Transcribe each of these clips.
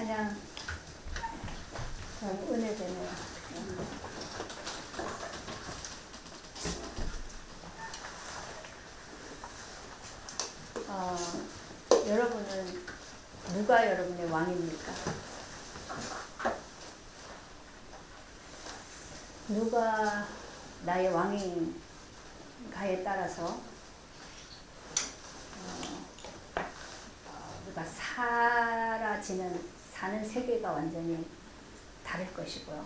찬양 참 은혜되네요. 여러분은 누가 여러분의 왕입니까? 누가 나의 왕인가에 따라서 우리가 사는 세계가 완전히 다를 것이고요.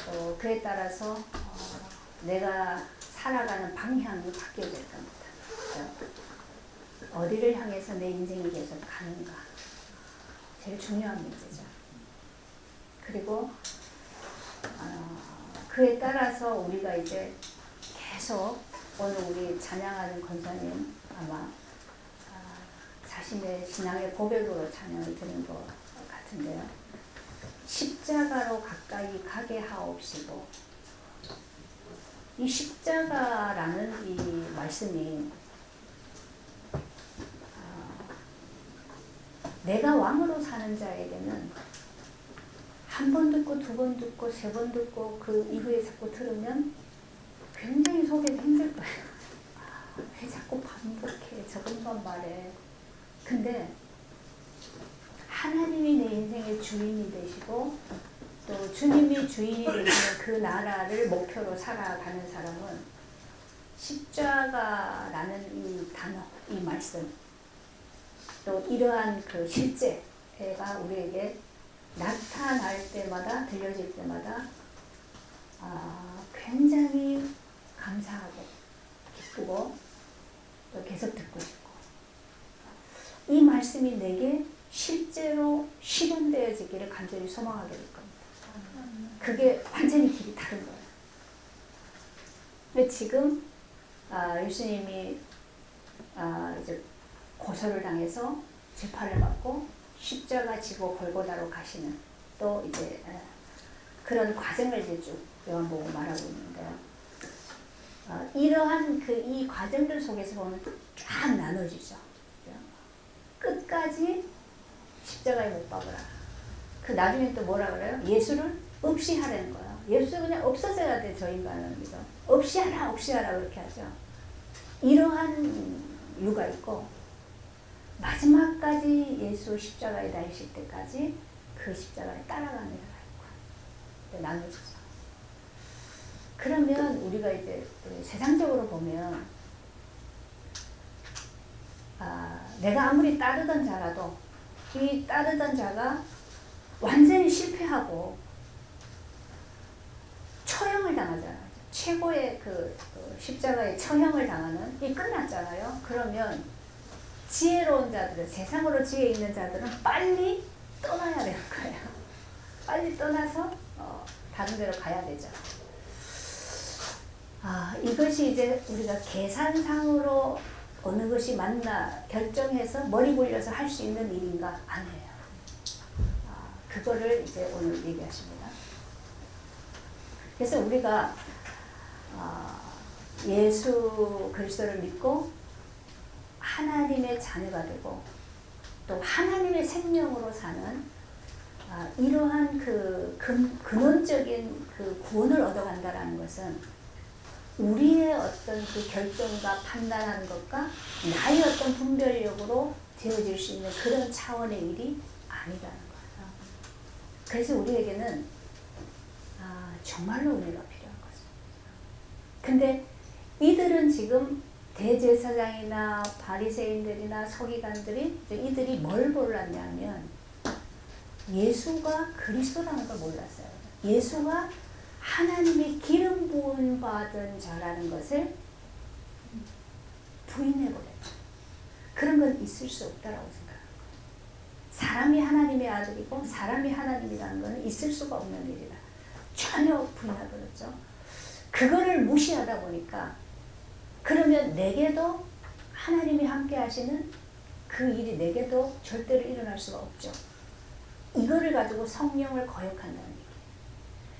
또 그에 따라서 내가 살아가는 방향이 바뀌어질 겁니다. 그렇죠? 어디를 향해서 내 인생이 계속 가는가, 제일 중요한 문제죠. 그리고 그에 따라서 우리가 이제 계속 오늘 우리 찬양하는 권사님 아마 자신의 신앙의 고백으로 찬양을 드는 것 같은데요. 십자가로 가까이 가게 하옵시고, 이 십자가라는 이 말씀이 내가 왕으로 사는 자에게는 한 번 듣고 두 번 듣고 세 번 듣고 그 이후에 자꾸 들으면 굉장히 속이 힘들 거예요. 왜 자꾸 반복해, 저것만 말해. 근데 하나님이 내 인생의 주인이 되시고 또 주님이 주인이 되시는 그 나라를 목표로 살아가는 사람은 십자가라는 이 단어, 이 말씀, 또 이러한 그 실제가 우리에게 나타날 때마다, 들려질 때마다 굉장히 감사하고 기쁘고 또 계속 듣고 싶고, 이 말씀이 내게 실제로 실현되어지기를 간절히 소망하게 될 겁니다. 그게 완전히 길이 다른 거예요. 근데 지금 예수님이 이제 고소를 당해서 재판을 받고 십자가 지고 골고다로 가시는 또 이제 그런 과정을 이제 쭉 요한복음 말하고 있는데요. 이러한 이 과정들 속에서 보면 쫙 나눠지죠. 끝까지 십자가에 못 박으라. 그 나중에 또 뭐라 그래요? 예수를 없이 하라는 거예요. 예수 그냥 없어져야 돼, 저 인간은. 그죠? 없이 하라, 없이 하라 그렇게 하죠. 이러한 이유가 있고, 마지막까지 예수 십자가에 달리실 때까지 그 십자가를 따라가는 이유가 있고, 나눠지죠. 그러면 우리가 이제 세상적으로 보면 내가 아무리 따르던 자라도 이 따르던 자가 완전히 실패하고 처형을 당하잖아요. 최고의 그 십자가의 처형을 당하는, 이 끝났잖아요. 그러면 지혜로운 자들은, 세상으로 지혜 있는 자들은 빨리 떠나야 되는 거예요. 빨리 떠나서 다른 데로 가야 되죠. 이것이 이제 우리가 계산상으로 어느 것이 맞나 결정해서 머리 굴려서 할 수 있는 일인가? 아니에요. 그거를 이제 오늘 얘기하십니다. 그래서 우리가 예수 그리스도를 믿고 하나님의 자녀가 되고 또 하나님의 생명으로 사는 이러한 근원적인 구원을 얻어간다라는 것은 우리의 어떤 결정과 판단하는 것과 나의 어떤 분별력으로 되어질 수 있는 그런 차원의 일이 아니라는 거예요. 그래서 우리에게는 정말로 은혜가 필요한 거죠. 근데 이들은 지금 대제사장이나 바리새인들이나 서기관들이 이들이 뭘 몰랐냐면 예수가 그리스도라는 걸 몰랐어요. 예수가 하나님의 기름 부음 받은 자라는 것을 부인해버렸죠. 그런 건 있을 수 없다라고 생각합니다. 사람이 하나님의 아들이고 사람이 하나님이라는 것은 있을 수가 없는 일이다. 전혀 부인해버렸죠. 그거를 무시하다 보니까 그러면 내게도 하나님이 함께 하시는 그 일이 내게도 절대로 일어날 수가 없죠. 이거를 가지고 성령을 거역한다는 얘기예요.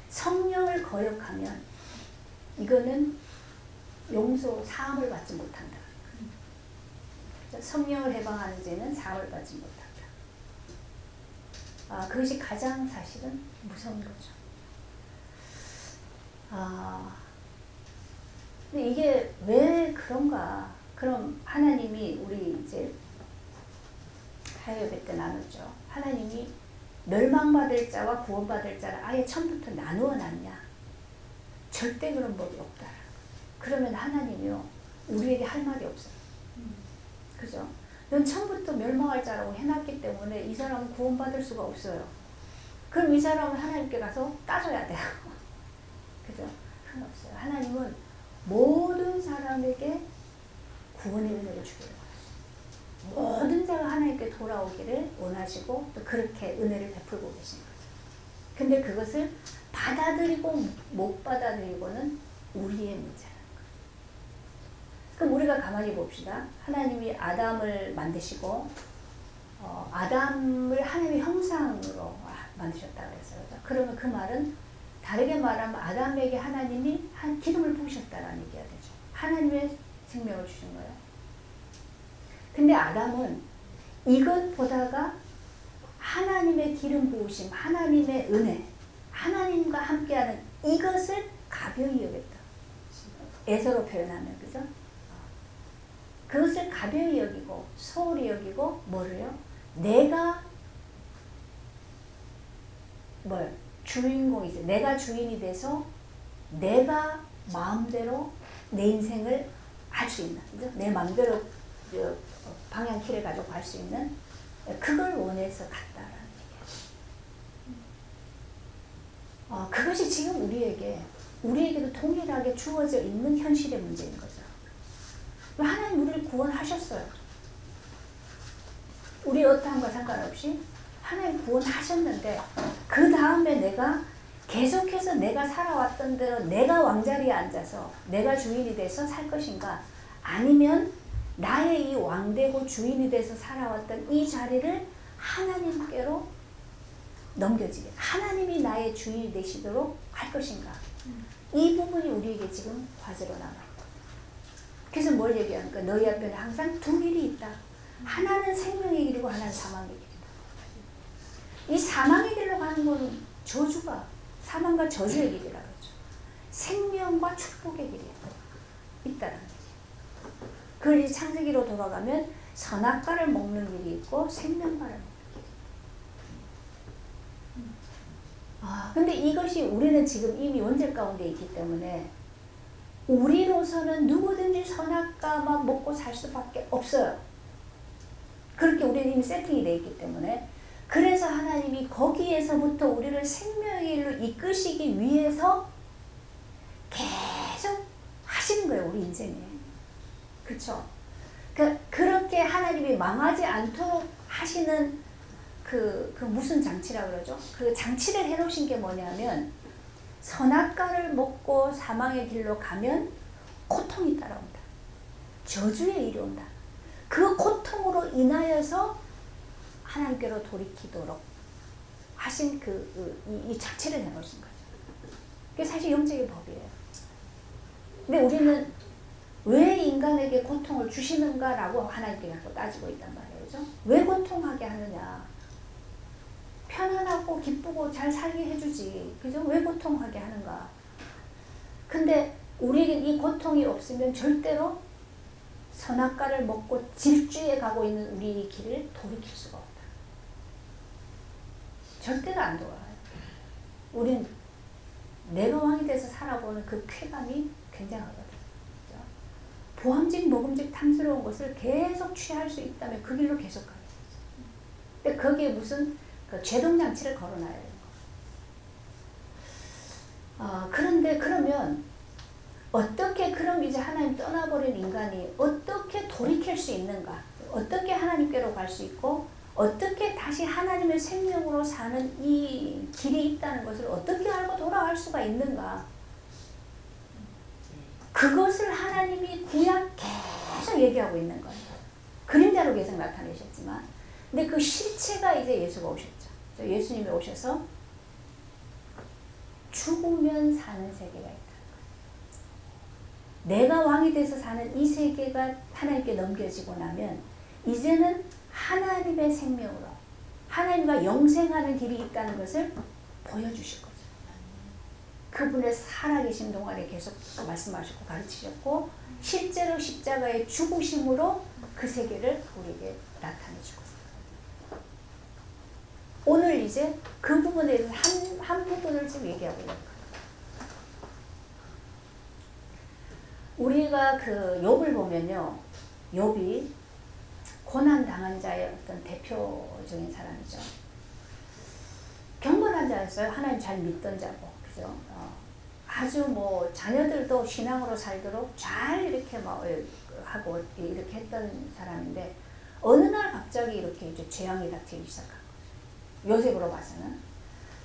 성령을 거역하면 이거는 용서, 사함을 받지 못한다. 성령을 해방하는 죄는 사함을 받지 못한다. 그것이 가장 사실은 무서운 거죠. 근데 이게 왜 그런가? 그럼 하나님이 우리 이제 하여배 때 나눴죠. 하나님이 멸망받을 자와 구원받을 자를 아예 처음부터 나누어 놨냐? 절대 그런 법이 없다. 그러면 하나님이요, 우리에게 할 말이 없어요. 그죠? 넌 처음부터 멸망할 자라고 해놨기 때문에 이 사람은 구원받을 수가 없어요. 그럼 이 사람은 하나님께 가서 따져야 돼요. 그죠? 그건 없어요. 하나님은 모든 사람에게 구원의 은혜를 주기를 원하시고, 모든 자가 하나님께 돌아오기를 원하시고, 또 그렇게 은혜를 베풀고 계신 거죠. 근데 그것을 받아들이고 못 받아들이고는 우리의 문제라는 거예요. 그럼 우리가 가만히 봅시다. 하나님이 아담을 만드시고, 아담을 하나님의 형상으로 만드셨다 그랬어요. 그러면 그 말은 다르게 말하면 아담에게 하나님이 한 기름을 부으셨다라는 얘기가 되죠. 하나님의 생명을 주신 거예요. 근데 아담은 이것보다가 하나님의 기름 부으심, 하나님의 은혜, 하나님과 함께하는 이것을 가벼이 여겼다. 에서로 표현하면, 그죠? 그것을 가벼이 여기고 소홀히 여기고 뭐를요? 내가 주인공이지. 내가 주인이 돼서 내가 마음대로 내 인생을 할 수 있는, 그죠? 내 마음대로 방향키를 가지고 갈 수 있는, 그걸 원해서 갔다라는 얘기예요. 그것이 지금 우리에게도 동일하게 주어져 있는 현실의 문제인 거죠. 하나님 우리를 구원하셨어요. 우리 어떠함과 상관없이 하나님 구원하셨는데, 그 다음에 내가 계속해서 내가 살아왔던 대로 내가 왕자리에 앉아서 내가 주인이 돼서 살 것인가, 아니면 나의 이 왕되고 주인이 돼서 살아왔던 이 자리를 하나님께로 넘겨지게, 하나님이 나의 주인이 되시도록 할 것인가. 이 부분이 우리에게 지금 과제로 남아있다. 그래서 뭘 얘기하니까 너희 앞에는 항상 두 길이 있다. 하나는 생명의 길이고 하나는 사망의 길이다. 이 사망의 길로 가는 거는 저주가, 사망과 저주의 길이라고 하죠. 생명과 축복의 길이 있다는 얘기예요. 그걸 이제 창세기로 돌아가면 선악과를 먹는 길이 있고 생명과를 먹는 길이. 근데 이것이 우리는 지금 이미 원죄 가운데 있기 때문에 우리로서는 누구든지 선악과만 먹고 살 수밖에 없어요. 그렇게 우리는 이미 세팅이 되어 있기 때문에. 그래서 하나님이 거기에서부터 우리를 생명의 길로 이끄시기 위해서 계속 하시는 거예요, 우리 인생에. 그쵸? 그렇게 하나님이 망하지 않도록 하시는 그 무슨 장치라 그러죠? 그 장치를 해놓으신 게 뭐냐면, 선악과를 먹고 사망의 길로 가면 고통이 따라온다. 저주의 일이 온다. 그 고통으로 인하여서 하나님께로 돌이키도록 하신 이 자체를 해놓으신 거죠. 그게 사실 영적인 법이에요. 근데 우리는 왜 인간에게 고통을 주시는가라고 하나님께 자꾸 따지고 있단 말이에요. 그죠? 왜 고통하게 하느냐? 편안하고 기쁘고 잘 살게 해주지. 그죠? 왜 고통하게 하는가? 근데 우리에겐 이 고통이 없으면 절대로 선악과를 먹고 질주에 가고 있는 우리의 길을 돌이킬 수가 없다. 절대로 안 돌아와요. 우린 내가 왕이 돼서 살아보는 그 쾌감이 굉장하거든. 그죠? 보암직, 먹음직, 탐스러운 것을 계속 취할 수 있다면 그 길로 계속 가게 되죠. 근데 거기에 무슨 제동장치를 걸어놔야 되는 거예요. 그런데 그러면 어떻게 그럼 이제 하나님 떠나버린 인간이 어떻게 돌이킬 수 있는가? 어떻게 하나님께로 갈 수 있고 어떻게 다시 하나님의 생명으로 사는 이 길이 있다는 것을 어떻게 알고 돌아갈 수가 있는가? 그것을 하나님이 구약 계속 얘기하고 있는 거예요. 그림자로 계속 나타내셨지만, 근데 그 실체가 이제 예수가 오셨죠. 예수님이 오셔서 죽으면 사는 세계가 있다는 거예요. 내가 왕이 돼서 사는 이 세계가 하나님께 넘겨지고 나면 이제는 하나님의 생명으로 하나님과 영생하는 길이 있다는 것을 보여주실 거죠. 그분의 살아계신 동안에 계속 말씀하셨고 가르치셨고 실제로 십자가의 죽으심으로 그 세계를 우리에게 나타내주고 오늘 이제 그 부분에 대해서 한 부분을 지금 얘기하고 있는 거예요. 우리가 그 욥을 보면요. 욥이 고난 당한 자의 어떤 대표적인 사람이죠. 경건한 자였어요. 하나님 잘 믿던 자고, 그죠? 아주 뭐 자녀들도 신앙으로 살도록 잘 이렇게 막 하고 이렇게 했던 사람인데 어느 날 갑자기 이렇게 이제 재앙이 닥치기 시작한 거죠. 요셉으로 봐서는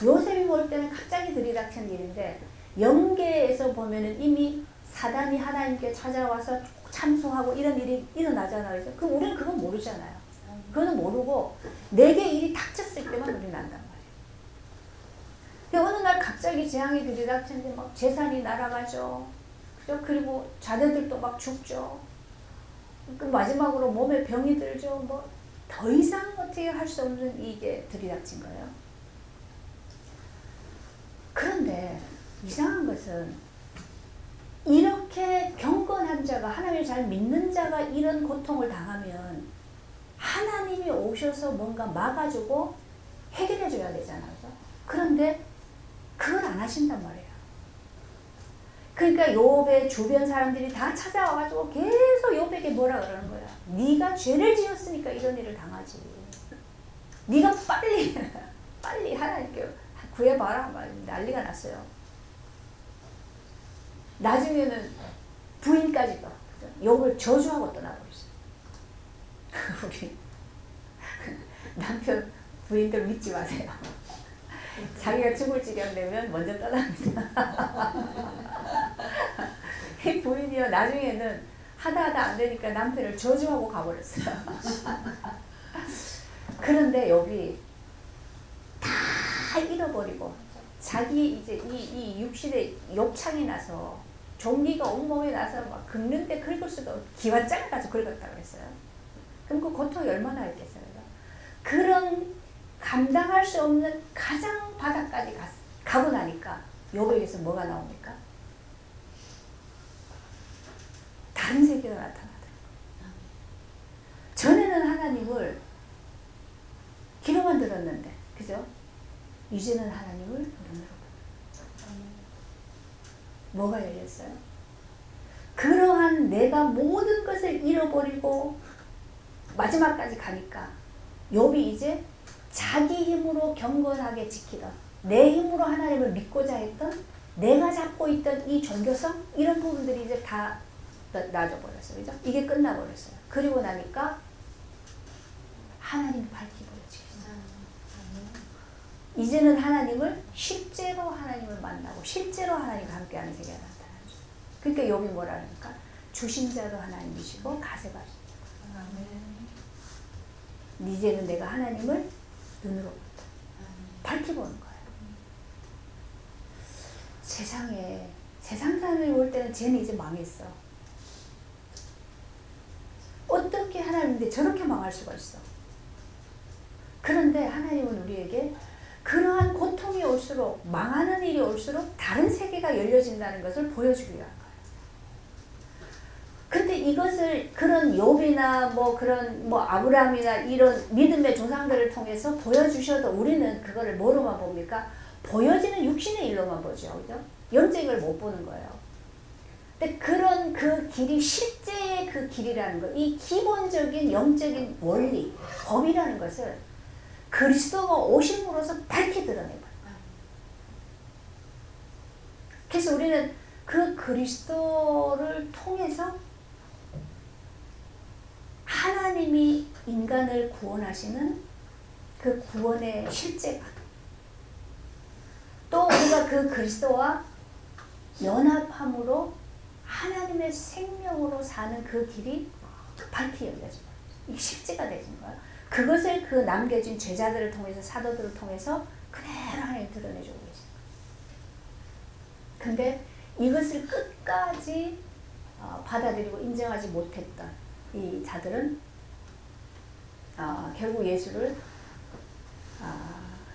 요셉이 볼 때는 갑자기 들이닥친 일인데 영계에서 보면은 이미 사단이 하나님께 찾아와서 참소하고 이런 일이 일어나잖아요. 그럼 우리는 그건 모르잖아요. 그거는 모르고 내게 일이 닥쳤을 때만 우리는 안단 말이에요. 어느 날 갑자기 재앙이 들이닥쳤는데 막 재산이 날아가죠. 그죠? 그리고 자녀들도 막 죽죠. 그 마지막으로 몸에 병이 들죠. 뭐 더 이상 어떻게 할 수 없는 이게 들이닥친 거예요. 그런데 이상한 것은 이렇게 경건한 자가 하나님을 잘 믿는 자가 이런 고통을 당하면 하나님이 오셔서 뭔가 막아주고 해결해 줘야 되잖아요. 그런데 그걸 안 하신단 말이에요. 그러니까 욥의 주변 사람들이 다 찾아와가지고 계속 욥에게 뭐라 그러는 거야. 네가 죄를 지었으니까 이런 일을 당하지. 네가 빨리 하나님께 구해봐라. 난리가 났어요. 나중에는 부인까지도 욥을 저주하고 떠나버렸어요. 우리 남편 부인들 믿지 마세요. 자기가 죽을 지경 되면 먼저 떠납니다. 이 부인이요 나중에는 하다 안 되니까 남편을 저주하고 가버렸어요. 그런데 욥이 다 잃어버리고 자기 이제 이 육신에 욕창이 나서 종기가 온몸에 나서 막 긁는데 긁을 수도 없고 기와장을 가지고 긁었다고 했어요. 그럼 그 고통이 얼마나 했겠어요. 그런 감당할 수 없는 가장 바닥까지 가고 나니까 욥에게서 뭐가 나옵니까? 다른 세계가 나타나더라고요. 전에는 하나님을 귀로만 들었는데 그죠? 이제는 하나님을 눈으로 뭐가 열렸어요? 그러한 내가 모든 것을 잃어버리고 마지막까지 가니까 욥이 이제 자기 힘으로 경건하게 지키던 내 힘으로 하나님을 믿고자 했던 내가 잡고 있던 이 종교성 이런 부분들이 이제 다 놔줘버렸어요. 그죠? 이게 끝나버렸어요. 그리고 나니까 하나님이 밝히버렸어요. 이제는 하나님을 실제로 하나님을 만나고 실제로 하나님과 함께하는 세계가 나타나죠. 그러니까 욥이 뭐라 그러니까 주신 자도 하나님이시고 가세가 이제는 내가 하나님을 눈으로 밝혀보는 거예요. 세상 사람이 볼 때는 쟤는 이제 망했어. 어떻게 하나님인데 저렇게 망할 수가 있어. 그런데 하나님은 우리에게 그러한 고통이 올수록 망하는 일이 올수록 다른 세계가 열려진다는 것을 보여주기 위한 거예요. 근데 이것을 그런 욥이나 뭐 그런 뭐 아브라함이나 이런 믿음의 조상들을 통해서 보여주셔도 우리는 그거를 뭐로만 봅니까? 보여지는 육신의 일로만 보죠. 그죠? 영적인 걸 못 보는 거예요. 근데 그런 그 길이 실제의 그 길이라는 거, 이 기본적인 영적인 원리, 법이라는 것을 그리스도가 오심으로써 밝히 드러내봐요. 그래서 우리는 그 그리스도를 통해서 하나님이 인간을 구원하시는 그 구원의 실제가 또 우리가 그 그리스도와 연합함으로 하나님의 생명으로 사는 그 길이 밝히 열려진 거예요. 이게 실제가 되신 거예요. 그것을 그 남겨진 제자들을 통해서 사도들을 통해서 그대로 하나님 드러내주고 계신 거예요. 근데 이것을 끝까지 받아들이고 인정하지 못했던 이 자들은 결국 예수를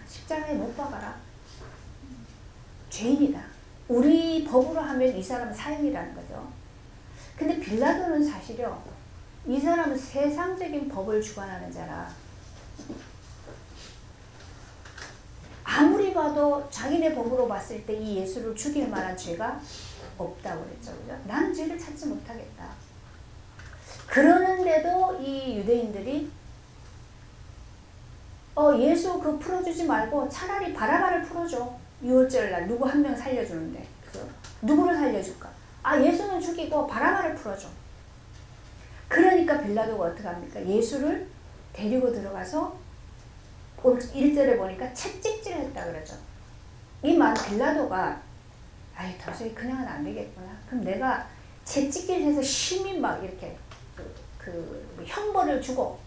십자가에 못 박아라. 죄인이다. 우리 법으로 하면 이 사람은 사형이라는 거죠. 근데 빌라도는 사실요, 이 사람은 세상적인 법을 주관하는 자라 아무리 봐도 자기네 법으로 봤을 때 이 예수를 죽일 만한 죄가 없다고 그랬죠. 그죠? 나는 죄를 찾지 못하겠다. 그러는데도 이 유대인들이 예수 그 풀어주지 말고 차라리 바라바를 풀어줘. 6월절 날 누구 한 명 살려주는데. 그죠? 누구를 살려줄까? 예수는 죽이고 바라바를 풀어줘. 그러니까 빌라도가 어떻게 합니까? 예수를 데리고 들어가서 1절에 보니까 채찍질을 했다 그러죠. 이 말 빌라도가 도저히 그냥은 안 되겠구나. 그럼 내가 채찍질 해서 심히 막 이렇게 형벌을 주고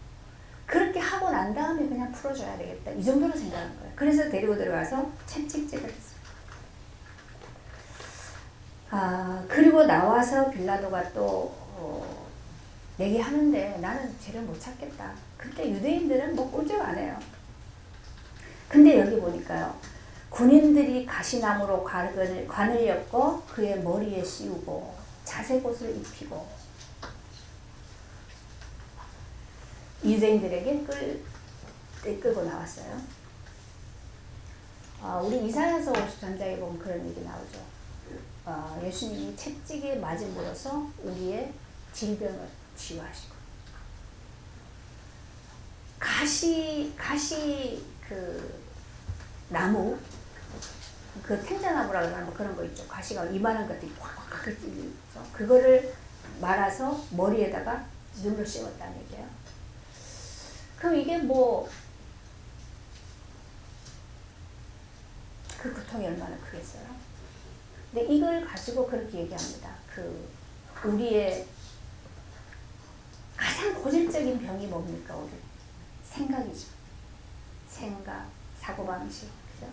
그렇게 하고 난 다음에 그냥 풀어줘야 되겠다. 이 정도로 생각한 거예요. 그래서 데리고 들어가서 채찍질을 했어요. 그리고 나와서 빌라도가 또 내게 하는데 나는 죄를 못 찾겠다. 그때 유대인들은 뭐 꼼짝 안 해요. 근데 여기 보니까요. 군인들이 가시나무로 관을 엮고 그의 머리에 씌우고 자색 옷을 입히고 유대인들에게 끌고 나왔어요. 우리 이사야서 53장에 보면 그런 얘기 나오죠. 예수님이 채찍에 맞음으로써 우리의 질병을 치유하시고 가시 나무 탱자나무라고 하는 그런 거 있죠. 가시가 이만한 것들이 꽉꽉 있죠. 그거를 말아서 머리에다가 눈을 씌웠다는 얘기예요. 그럼 이게 뭐 그 고통이 얼마나 크겠어요. 근데 이걸 가지고 그렇게 얘기합니다. 우리의 가장 고질적인 병이 뭡니까? 우리 생각이죠. 생각, 사고방식, 그죠?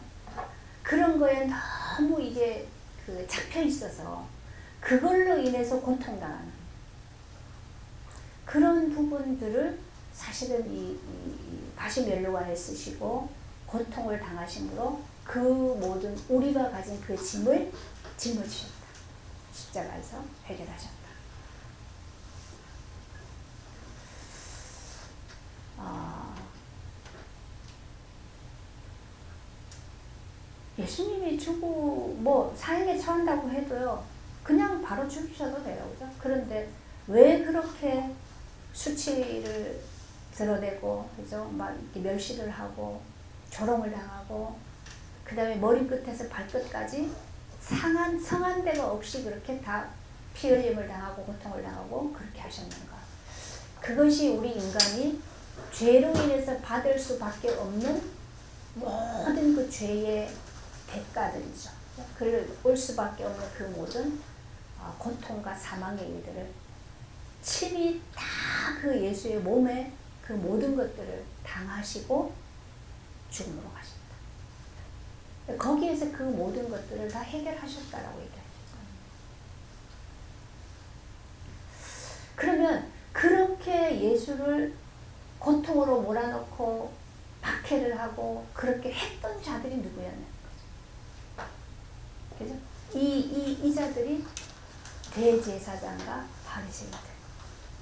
그런 거에 너무 이게 잡혀 있어서 그걸로 인해서 고통당하는 그런 부분들을 사실은 이 바시멜로관에 쓰시고 고통을 당하심으로 그 모든 우리가 가진 그 짐을 짊어지셨다. 십자가에서 해결하셨다. 예수님이 뭐 사형에 처한다고 해도요, 그냥 바로 죽이셔도 돼요, 그죠? 그런데 왜 그렇게 수치를 드러내고, 그죠? 막 이렇게 멸시를 하고, 조롱을 당하고, 그 다음에 머리끝에서 발끝까지 성한 데가 없이 그렇게 다 피 흘림을 당하고, 고통을 당하고, 그렇게 하셨는가? 그것이 우리 인간이 죄로 인해서 받을 수밖에 없는 모든 그 죄의 대가들이죠. 올 수밖에 없는 그 모든 고통과 사망의 일들을 친히 다 그 예수의 몸에 그 모든 것들을 당하시고 죽음으로 가셨다. 거기에서 그 모든 것들을 다 해결하셨다라고 얘기하죠. 그러면 그렇게 예수를 고통으로 몰아넣고 박해를 하고 그렇게 했던 자들이 누구였냐는 거죠. 그죠? 이 자들이 대제사장과 바리새인들,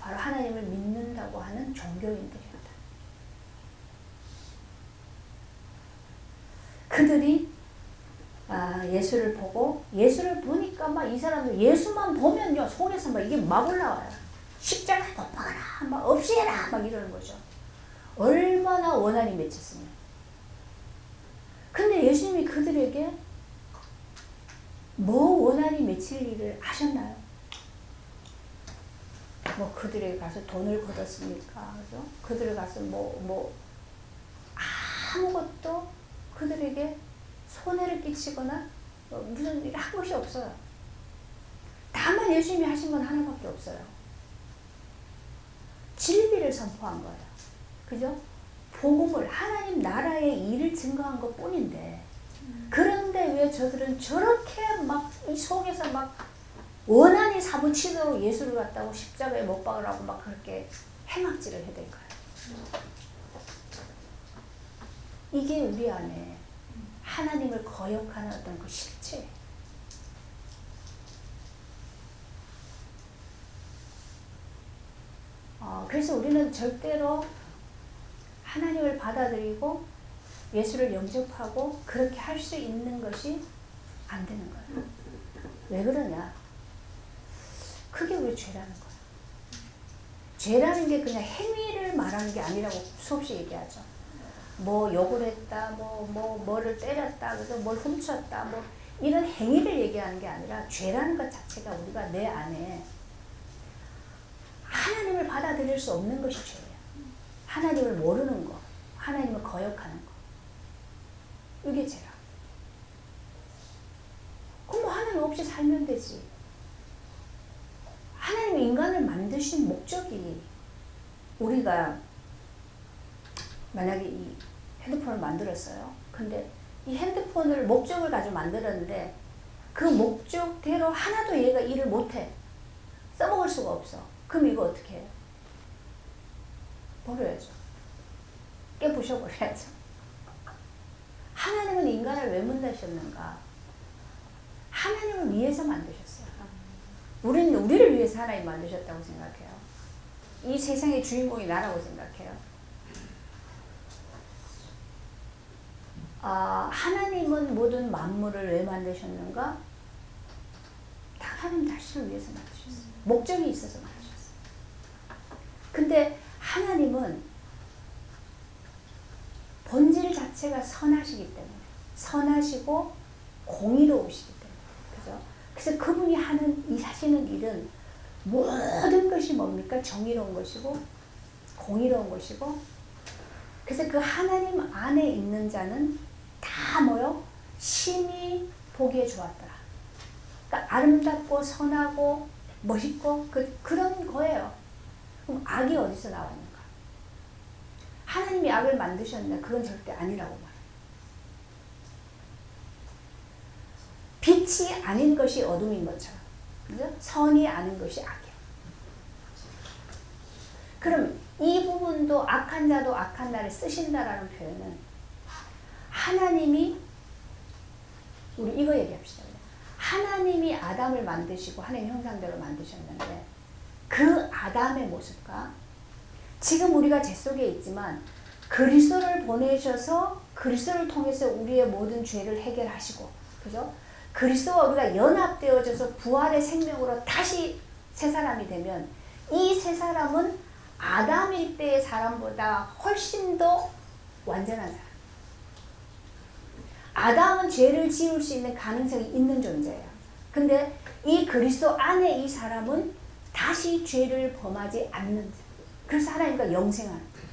바로 하나님을 믿는다고 하는 종교인들이었다. 그들이 예수를 보고, 예수를 보니까 막 이 사람들 예수만 보면요 속에서 막 이게 막 올라와요. 십자가에 못 박아라, 막 없애라, 막 이러는 거죠. 얼마나 원한이 맺혔으면. 근데 예수님이 그들에게 뭐 원한이 맺힐 일을 하셨나요? 뭐 그들에게 가서 돈을 걷었습니까? 그죠? 그들에 가서 아무것도 그들에게 손해를 끼치거나 무슨 일을 한 것이 없어요. 다만 예수님이 하신 건 하나밖에 없어요. 진리를 선포한 거예요. 그죠? 복음을, 하나님 나라의 일을 증거한 것 뿐인데, 그런데 왜 저들은 저렇게 막 이 속에서 막 원한이 사무치도록 예수를 갖다고 십자가에 못 박으라고 막 그렇게 해막질을 해댈까요? 이게 우리 안에 하나님을 거역하는 어떤 그 실체. 그래서 우리는 절대로 하나님을 받아들이고 예수를 영접하고 그렇게 할 수 있는 것이 안 되는 거예요. 왜 그러냐? 그게 우리 죄라는 거예요. 죄라는 게 그냥 행위를 말하는 게 아니라고 수없이 얘기하죠. 뭐 욕을 했다, 뭐를 때렸다, 그래서 뭘 훔쳤다, 뭐 이런 행위를 얘기하는 게 아니라 죄라는 것 자체가 우리가 내 안에 하나님을 받아들일 수 없는 것이 죄예요. 하나님을 모르는 거, 하나님을 거역하는 거. 이게 죄라. 그럼 뭐 하나님 없이 살면 되지. 하나님이 인간을 만드신 목적이 우리가 만약에 이 핸드폰을 만들었어요. 근데 이 핸드폰을 목적을 가지고 만들었는데 그 목적대로 하나도 얘가 일을 못해. 써먹을 수가 없어. 그럼 이거 어떻게 해요? 버려야죠. 깨부셔버려야죠. 하나님은 인간을 왜 만드셨는가? 하나님을 위해서 만드셨어요. 우리는 우리를 위해서 하나님 만드셨다고 생각해요. 이 세상의 주인공이 나라고 생각해요. 하나님은 모든 만물을 왜 만드셨는가? 다 하나님 자신을 위해서 만드셨어요. 목적이 있어서 만드셨어요. 근데 하나님은 본질 자체가 선하시기 때문에, 선하시고 공의로우시기 때문에, 그죠? 그래서 그분이 하시는 일은 모든 것이 뭡니까? 정의로운 것이고 공의로운 것이고, 그래서 그 하나님 안에 있는 자는 다 뭐요? 심히 보기에 좋았더라. 그러니까 아름답고 선하고 멋있고 그런 거예요. 그럼 악이 어디서 나왔는가? 하나님이 악을 만드셨나? 그건 절대 아니라고 말해요. 빛이 아닌 것이 어둠인 것처럼, 그죠? 선이 아닌 것이 악이야. 그럼 이 부분도 악한 자도 악한 날에 쓰신다라는 표현은 하나님이, 우리 이거 얘기합시다. 하나님이 아담을 만드시고 하나님 형상대로 만드셨는데 그 아담의 모습과 지금 우리가 죄 속에 있지만 그리스도를 보내셔서 그리스도를 통해서 우리의 모든 죄를 해결하시고, 그죠? 그리스도와 우리가 연합되어져서 부활의 생명으로 다시 새 사람이 되면 이 새 사람은 아담일 때의 사람보다 훨씬 더 완전한 사람. 아담은 죄를 지을 수 있는 가능성이 있는 존재예요. 근데 이 그리스도 안에 이 사람은 다시 죄를 범하지 않는 자. 그래서 하나님과 영생하는 거예요.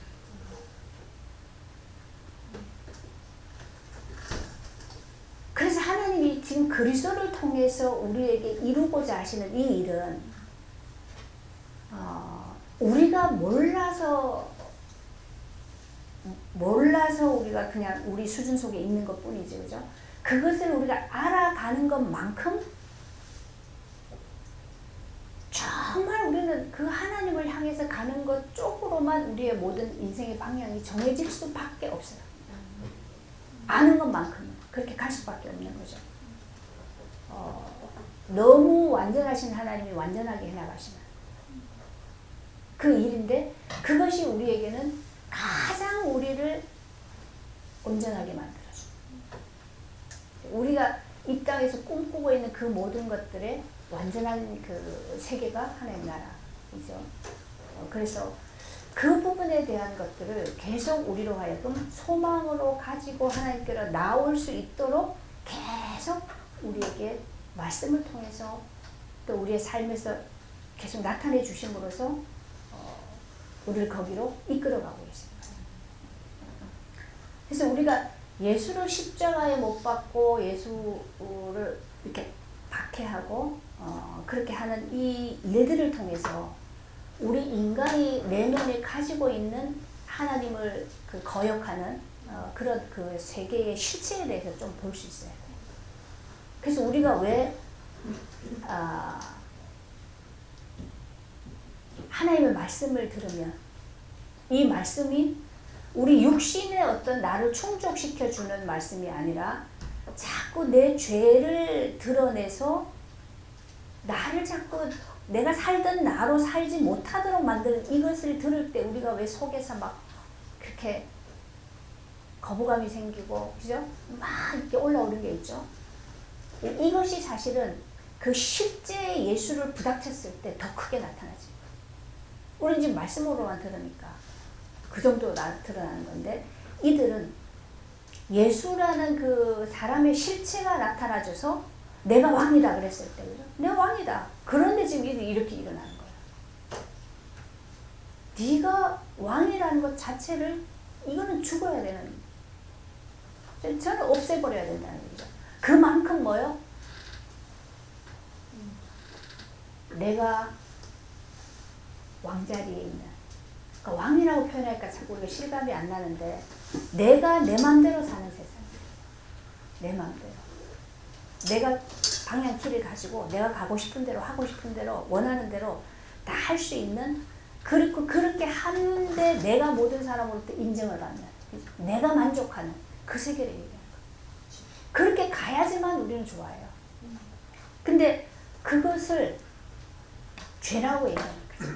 그래서 하나님이 지금 그리스도를 통해서 우리에게 이루고자 하시는 이 일은 우리가 몰라서 우리가 그냥 우리 수준 속에 있는 것 뿐이지, 그죠? 그것을 우리가 알아가는 것만큼 정말 우리는 그 하나님을 향해서 가는 것 쪽으로만 우리의 모든 인생의 방향이 정해질 수밖에 없어요. 아는 것만큼은 그렇게 갈 수밖에 없는 거죠. 너무 완전하신 하나님이 완전하게 해나가시는 그 일인데, 그것이 우리에게는 가장 우리를 온전하게 만들어줘. 우리가 이 땅에서 꿈꾸고 있는 그 모든 것들의 완전한 그 세계가 하나님 나라이죠. 그래서 그 부분에 대한 것들을 계속 우리로 하여금 소망으로 가지고 하나님께로 나올 수 있도록 계속 우리에게 말씀을 통해서 또 우리의 삶에서 계속 나타내 주심으로써 우리를 거기로 이끌어가고 있습니다. 그래서 우리가 예수를 십자가에 못 박고 예수를 이렇게 박해하고 그렇게 하는 이 일들을 통해서 우리 인간이 내면에 가지고 있는 하나님을 거역하는 그런 그 세계의 실체에 대해서 좀 볼 수 있어요. 그래서 우리가 왜 하나님의 말씀을 들으면 이 말씀이 우리 육신의 어떤 나를 충족시켜주는 말씀이 아니라 자꾸 내 죄를 드러내서 나를 자꾸 내가 살던 나로 살지 못하도록 만드는 이것을 들을 때 우리가 왜 속에서 막 그렇게 거부감이 생기고, 그죠? 막 이렇게 올라오는 게 있죠. 이것이 사실은 그 실제 예수를 부닥쳤을 때 더 크게 나타나지. 우리는 지금 말씀으로만 들으니까 그 정도 드러나는 건데, 이들은 예수라는 그 사람의 실체가 나타나줘서 내가 왕이다 그랬을 때, 그죠? 내가 왕이다. 그런데 지금 이렇게 일어나는 거야. 네가 왕이라는 것 자체를, 이거는 죽어야 되는, 저는 없애버려야 된다는 얘기죠. 그만큼 뭐요? 내가 왕자리에 있는, 그러니까 왕이라고 표현하니까 자꾸 우리가 실감이 안 나는데, 내가 내 맘대로 사는 세상이에요. 내 맘대로. 내가 방향키를 가지고 내가 가고 싶은 대로 하고 싶은 대로 원하는 대로 다 할 수 있는, 그리고 그렇게 하는데 내가 모든 사람으로부터 인정을 받는, 내가 만족하는 그 세계를 얘기하는 거예요. 그렇게 가야지만 우리는 좋아요. 근데 그것을 죄라고 얘기하는 거죠.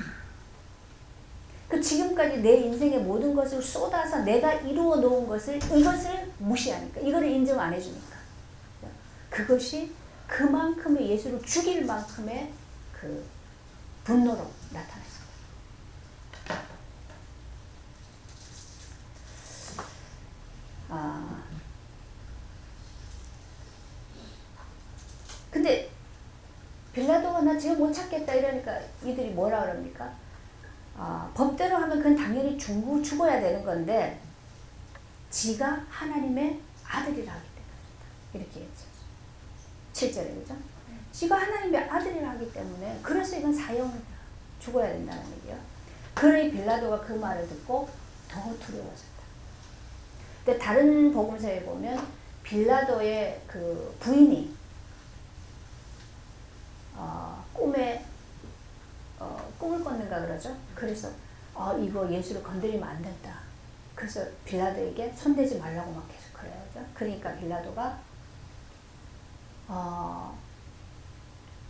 그 지금까지 내 인생의 모든 것을 쏟아서 내가 이루어 놓은 것을, 이것을 무시하니까, 이거를 인정 안 해주니까, 그것이 그만큼의 예수를 죽일 만큼의 그 분노로 나타났습니다. 근데 빌라도가 나 지금 못 찾겠다 이러니까 이들이 뭐라 그럽니까? 법대로 하면 그건 당연히 죽어야 되는 건데 지가 하나님의 아들이라 하기 때문이다. 이렇게 했죠. 7절에, 그죠? 지가 하나님의 아들이라 하기 때문에, 그래서 이건 사형이다. 죽어야 된다는 얘기예요. 그러니 빌라도가 그 말을 듣고 더 두려워졌다. 근데 다른 복음서에 보면 빌라도의 그 부인이 꿈에 꿈을 꿨는가 그러죠. 그래서 이거 예수를 건드리면 안 된다. 그래서 빌라도에게 손대지 말라고 막 계속 그래요. 그죠? 그러니까 빌라도가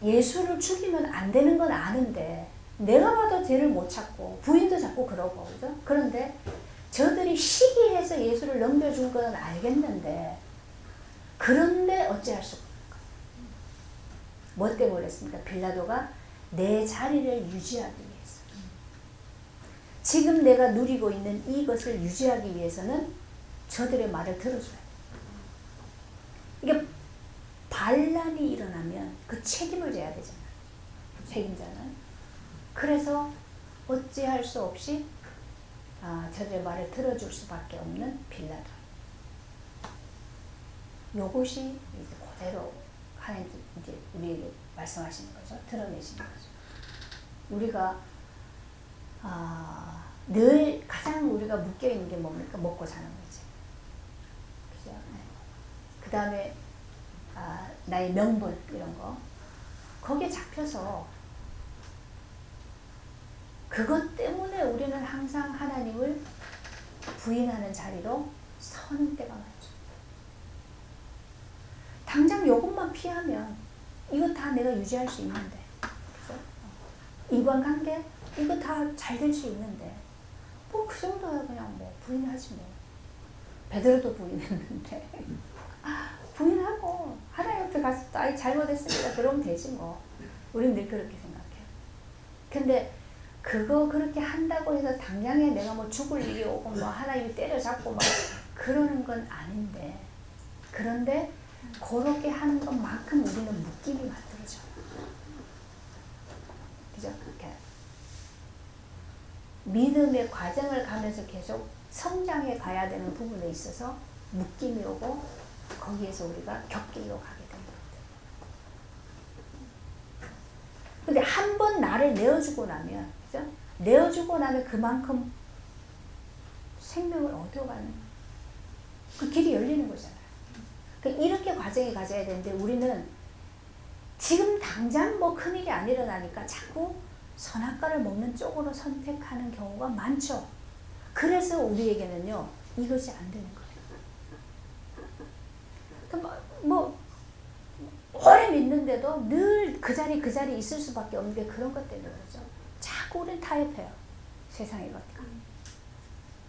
예수를 죽이면 안 되는 건 아는데, 내가 봐도 죄를 못 찾고 부인도 자꾸 그러고, 그죠? 그런데 저들이 시기해서 예수를 넘겨준 건 알겠는데, 그런데 어찌할 수가 없는 거예요. 뭐 때문에 그랬습니까? 빌라도가 내 자리를 유지하기 위해서, 지금 내가 누리고 있는 이것을 유지하기 위해서는 저들의 말을 들어줘야 돼요. 이게 반란이 일어나면 그 책임을 져야 되잖아요. 책임자는. 그래서 어찌할 수 없이 저들의 말을 들어줄 수밖에 없는 빌라도. 요것이 이제 그대로 하나님 이제 우리에게 말씀하시는 거죠. 드러내시는 거죠. 우리가 늘 가장 우리가 묶여 있는 게 뭡니까? 먹고 사는 거지. 그죠? 네. 그 다음에 나의 명분 이런 거, 거기에 잡혀서 그것 때문에 우리는 항상 하나님을 부인하는 자리로 서는 때가 많죠. 당장 요것만 피하면 이거 다 내가 유지할 수 있는데, 그죠? 인간관계 이거 다 잘 될 수 있는데, 뭐 그 정도야 그냥 뭐 부인하지 뭐. 베드로도 부인했는데 부인하고 하나님 앞에 가서 아이 잘못했으니까 그러면 되지 뭐. 우리는 늘 그렇게 생각해요. 근데 그거 그렇게 한다고 해서 당장에 내가 뭐 죽을 일이 오고 뭐 하나님이 때려잡고 막 그러는 건 아닌데, 그런데 그렇게 하는 것만큼 우리는 묶임이 만들어져요. 그죠? 그렇게 믿음의 과정을 가면서 계속 성장해 가야 되는 부분에 있어서 묶임이 오고, 거기에서 우리가 격길로 가게 됩니다. 근데 한 번 나를 내어주고 나면, 그죠? 내어주고 나면 그만큼 생명을 얻어가는 그 길이 열리는 거잖아요. 그러니까 이렇게 과정이 가져야 되는데, 우리는 지금 당장 뭐 큰일이 안 일어나니까 자꾸 선악과를 먹는 쪽으로 선택하는 경우가 많죠. 그래서 우리에게는요 이것이 안 되는 거예요. 뭐 오래 믿는데도 늘 그 자리 있을 수밖에 없는 게 그런 것 때문에 그러죠. 자꾸 우리는 타협해요. 세상의 것과.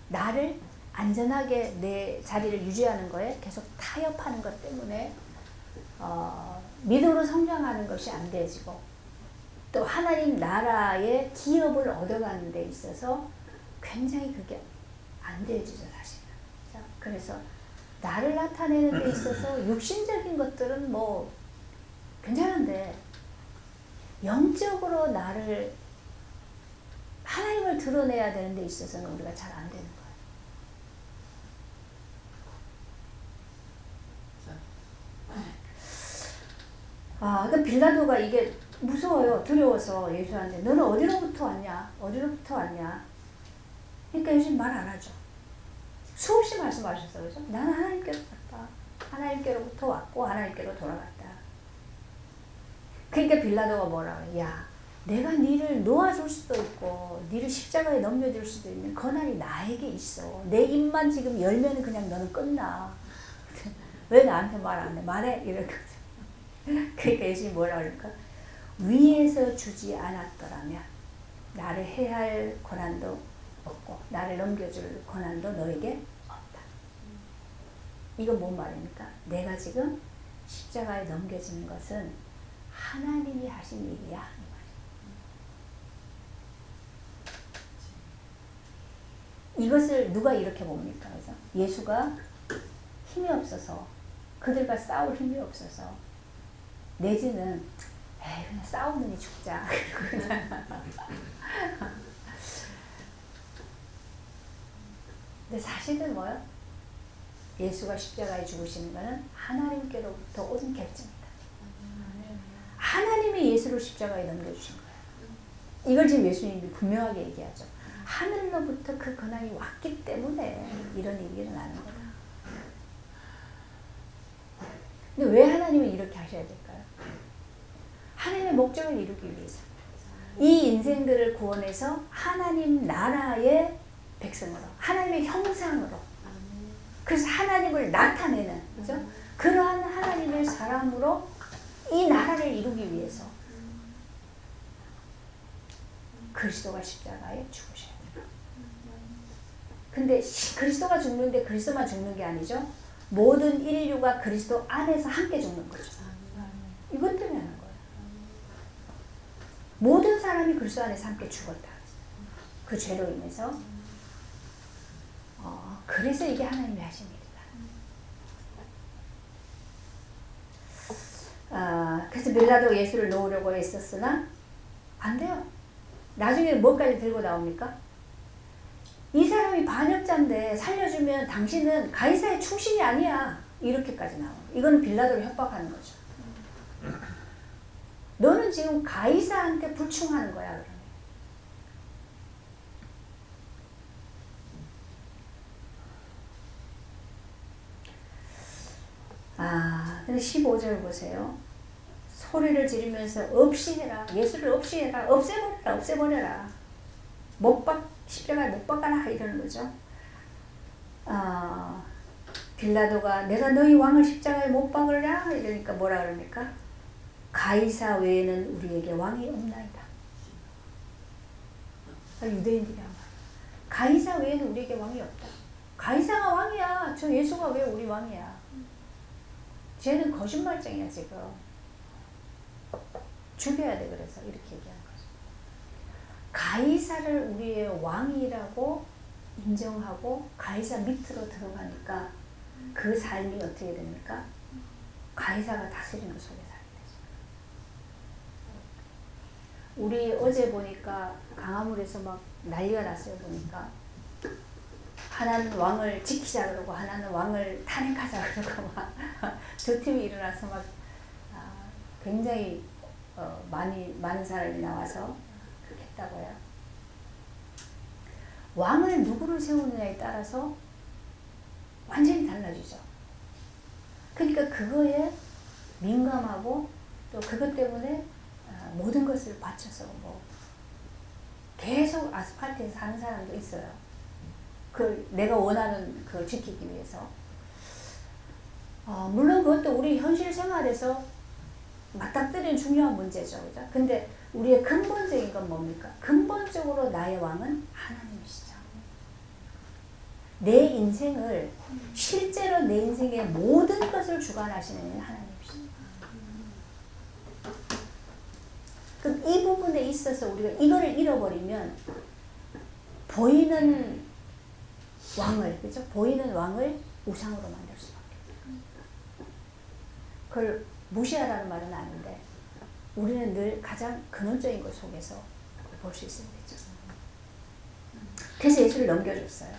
나를 안전하게 내 자리를 유지하는 거에 계속 타협하는 것 때문에 믿음으로 성장하는 것이 안 되어지고 또 하나님 나라의 기업을 얻어가는 데 있어서 굉장히 그게 안 되어지죠 사실은. 그래서 나를 나타내는 데 있어서 육신적인 것들은 뭐 괜찮은데 영적으로 나를 하나님을 드러내야 되는 데 있어서는 우리가 잘 안 되는 거예요. 그러니까 빌라도가 이게 무서워요. 두려워서 예수한테 너는 어디로부터 왔냐? 어디로부터 왔냐? 그러니까 예수님 말 안 하죠. 수없이 말씀하셨어요. 그죠? 나는 하나님께로 왔다. 하나님께로부터 왔고 하나님께로 돌아갔다. 그러니까 빌라도가 뭐라 그래? 야, 내가 니를 놓아줄 수도 있고 니를 십자가에 넘겨줄 수도 있는 권한이 나에게 있어. 내 입만 지금 열면 그냥 너는 끝나. 왜 나한테 말 안 해? 말해? 이랬거든. 그러니까 예수님이 뭐라 그럴까? 위에서 주지 않았더라면 나를 해할 권한도 없고 나를 넘겨줄 권한도 너에게 없다. 이건 뭔 말입니까? 내가 지금 십자가에 넘겨지는 것은 하나님이 하신 일이야. 이것을 누가 이렇게 봅니까? 그래서 예수가 힘이 없어서 그들과 싸울 힘이 없어서 내지는 에이 그냥 싸우느니 죽자. 근데 사실은 뭐요? 예수가 십자가에 죽으시는 것은 하나님께로부터 온 결정이다. 하나님이 예수를 십자가에 넘겨주신 거예요. 이걸 지금 예수님이 분명하게 얘기하죠. 하늘로부터 그 권한이 왔기 때문에 이런 일이 일어나는 거다. 근데 왜 하나님은 이렇게 하셔야 될까요? 하나님의 목적을 이루기 위해서. 이 인생들을 구원해서 하나님 나라의 백성으로, 하나님의 형상으로, 그래서 하나님을 나타내는, 그죠? 그러한 하나님의 사람으로 이 나라를 이루기 위해서 그리스도가 십자가에 죽으셔야 돼요. 근데 그리스도가 죽는데 그리스도만 죽는 게 아니죠. 모든 인류가 그리스도 안에서 함께 죽는 거죠. 이것 때문에 하는 거예요. 모든 사람이 그리스도 안에서 함께 죽었다. 그 죄로 인해서. 그래서 이게 하나님이 하신 일이다. 그래서 빌라도 예수를 놓으려고 했었으나 안 돼요. 나중에 뭐까지 들고 나옵니까? 이 사람이 반역자인데 살려주면 당신은 가이사의 충신이 아니야. 이렇게까지 나와요. 이거는 빌라도를 협박하는 거죠. 너는 지금 가이사한테 불충하는 거야. 근데 15절 보세요. 소리를 지르면서 없이 해라. 예수를 없이 해라. 없애버려라. 없애버려라. 십자가에 못 박아라. 이러는 거죠. 빌라도가 내가 너희 왕을 십자가에 못 박으랴? 이러니까 뭐라 그럽니까? 가이사 외에는 우리에게 왕이 없나이다. 유대인들이 한 말. 가이사 외에는 우리에게 왕이 없다. 가이사가 왕이야. 저 예수가 왜 우리 왕이야? 쟤는 거짓말쟁이야 지금. 죽여야 돼. 그래서 이렇게 얘기하는 거죠. 가이사를 우리의 왕이라고 인정하고 가이사 밑으로 들어가니까 그 삶이 어떻게 됩니까? 가이사가 다스리는 그 속에 살게 되죠. 우리 어제 보니까 강화물에서 막 난리가 났어요. 보니까 하나는 왕을 지키자 그러고 하나는 왕을 탄핵하자 그러고 막 두 팀이 일어나서 막 굉장히 많은 사람이 나와서 그렇게 했다고요. 왕을 누구를 세우느냐에 따라서 완전히 달라지죠. 그러니까 그거에 민감하고 또 그것 때문에 모든 것을 바쳐서 뭐 계속 아스팔트에서 사는 사람도 있어요. 그 내가 원하는 그 지키기 위해서. 물론 그것도 우리 현실 생활에서 맞닥뜨리는 중요한 문제죠. 그죠? 근데 우리의 근본적인 건 뭡니까? 근본적으로 나의 왕은 하나님이시죠. 내 인생을, 실제로 내 인생의 모든 것을 주관하시는 하나님이시죠. 그럼 이 부분에 있어서 우리가 이거를 잃어버리면 보이는 왕을, 그죠? 보이는 왕을 우상으로 만들 수밖에 없어요. 그걸 무시하라는 말은 아닌데 우리는 늘 가장 근원적인 것 속에서 볼 수 있어야 되죠. 그래서 예수를 넘겨줬어요.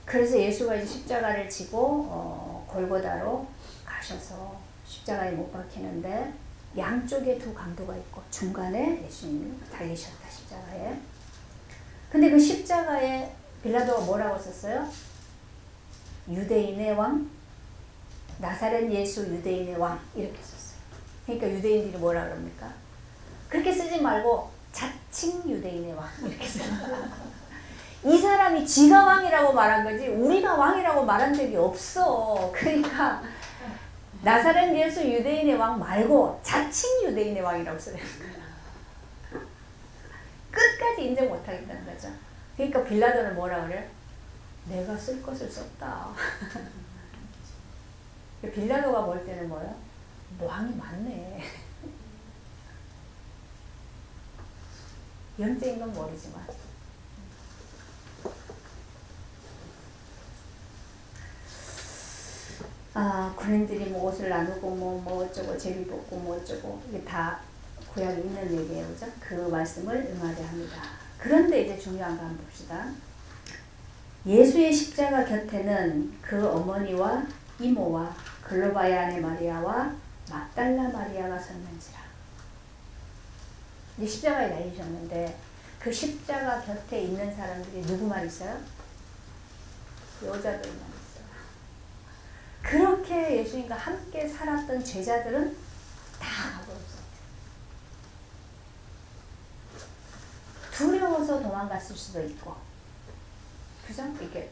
그래서 예수가 이제 십자가를 지고 골고다로 가셔서 십자가에 못 박히는데 양쪽에 두 강도가 있고 중간에 예수님이 달리셨다, 십자가에. 근데 그 십자가에 빌라도가 뭐라고 썼어요? 유대인의 왕, 나사렛 예수 유대인의 왕, 이렇게 썼어요. 그러니까 유대인들이 뭐라 그럽니까? 그렇게 쓰지 말고 자칭 유대인의 왕, 이렇게 써요. 이 사람이 지가 왕이라고 말한 거지 우리가 왕이라고 말한 적이 없어. 그러니까 나사렛 예수 유대인의 왕 말고 자칭 유대인의 왕이라고 써요. 끝까지 인정 못하겠다는 거죠. 그러니까 빌라도는 뭐라 그래? 내가 쓸 것을 썼다. 빌라도가 볼 때는 뭐예요? 왕이 맞네. 영적인 건 모르지만. 군인들이 뭐 옷을 나누고 뭐 어쩌고 제비 뽑고 뭐 어쩌고 이게 다 구약에 있는 얘기예요. 그죠? 그 말씀을 응하려 합니다. 그런데 이제 중요한 거 한번 봅시다. 예수의 십자가 곁에는 그 어머니와 이모와 글로바의 아내 마리아와 막달라 마리아가 섰는지라. 이제 십자가에 달리셨는데 그 십자가 곁에 있는 사람들이 누구만 있어요? 여자들만 있어요. 그렇게 예수님과 함께 살았던 제자들은 다 가고 있어요. 두려워서 도망갔을 수도 있고, 그죠? 이게